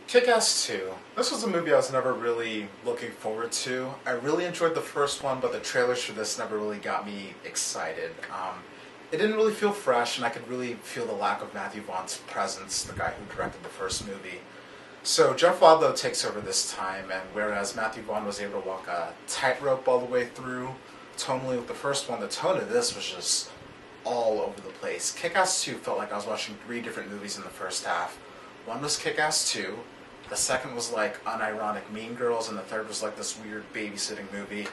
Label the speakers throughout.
Speaker 1: Kick-Ass 2. This was a movie I was never really looking forward to. I really enjoyed the first one, but the trailers for this never really got me excited. It didn't really feel fresh, and I could really feel the lack of Matthew Vaughn's presence, the guy who directed the first movie. So Jeff Wadlow takes over this time, and whereas Matthew Vaughn was able to walk a tightrope all the way through, tonally with the first one, the tone of this was just all over the place. Kick-Ass 2 felt like I was watching 3 different movies in the first half. One was Kick-Ass 2, the second was like unironic Mean Girls, and the third was like this weird babysitting movie.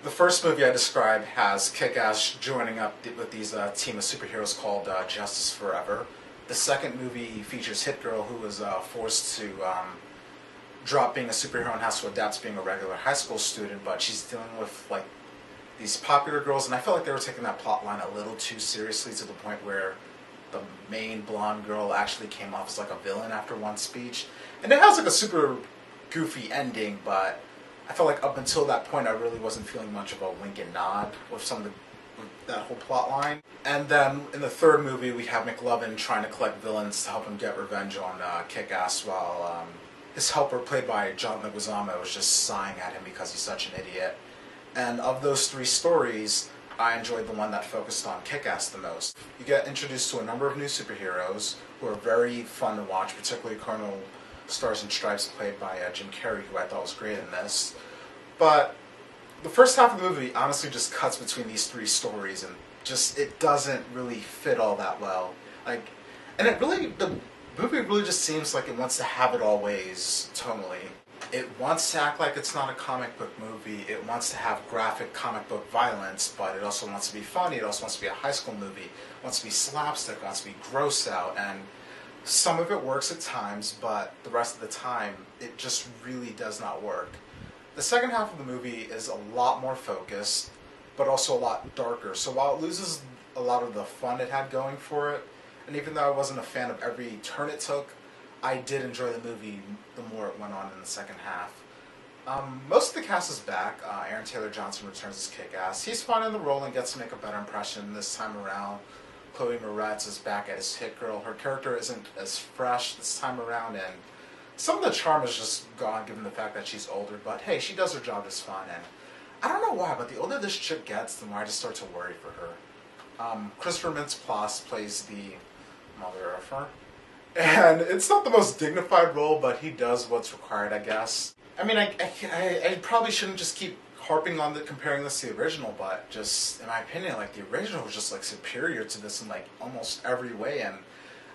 Speaker 1: The first movie I described has Kick-Ass joining up with these team of superheroes called Justice Forever. The second movie features Hit Girl, who was forced to drop being a superhero and has to adapt to being a regular high school student, but she's dealing with like these popular girls, and I felt like they were taking that plot line a little too seriously to the point where the main blonde girl actually came off as like a villain after one speech. And it has like a super goofy ending, but I felt like up until that point I really wasn't feeling much of a wink and nod with that whole plot line. And then in the third movie we have McLovin trying to collect villains to help him get revenge on Kick-Ass, while his helper, played by John Leguizamo, was just sighing at him because he's such an idiot. And of those 3 stories, I enjoyed the one that focused on Kick-Ass the most. You get introduced to a number of new superheroes who are very fun to watch, particularly Colonel Stars and Stripes, played by Jim Carrey, who I thought was great in this. But the first half of the movie honestly just cuts between these 3 stories, and just it doesn't really fit all that well. The movie really just seems like it wants to have it all ways tonally. It wants to act like it's not a comic book movie. It wants to have graphic comic book violence, but it also wants to be funny. It also wants to be a high school movie. It wants to be slapstick. It wants to be gross out. And some of it works at times, but the rest of the time, it just really does not work. The second half of the movie is a lot more focused, but also a lot darker. So while it loses a lot of the fun it had going for it, and even though I wasn't a fan of every turn it took, I did enjoy the movie the more it went on in the second half. Most of the cast is back. Aaron Taylor Johnson returns as Kick-Ass. He's fine in the role and gets to make a better impression this time around. Chloe Moretz is back as Hit Girl. Her character isn't as fresh this time around, and some of the charm is just gone given the fact that she's older, but hey, she does her job just fine. And I don't know why, but the older this chick gets, the more I just start to worry for her. Christopher Mintz-Plasse plays the mother of her. And it's not the most dignified role, but he does what's required, I guess. I mean, I probably shouldn't just keep harping on comparing this to the original, but just, in my opinion, like, the original was just, like, superior to this in, like, almost every way. And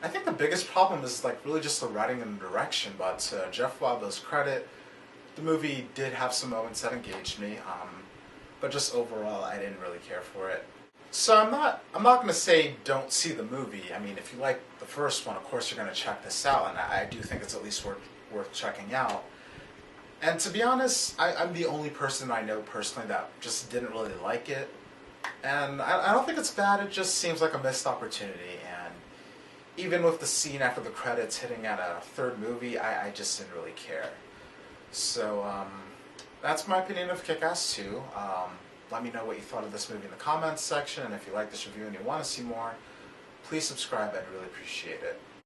Speaker 1: I think the biggest problem is, like, really just the writing and the direction, but to Jeff Wadlow's credit, the movie did have some moments that engaged me, but just overall, I didn't really care for it. So I'm not going to say don't see the movie. I mean, if you like the first one, of course you're going to check this out, and I do think it's at least worth checking out. And to be honest, I'm the only person I know personally that just didn't really like it. And I don't think it's bad, it just seems like a missed opportunity. And even with the scene after the credits hitting at a third movie, I just didn't really care. So that's my opinion of Kick-Ass 2. Let me know what you thought of this movie in the comments section, and if you like this review and you want to see more, please subscribe, I'd really appreciate it.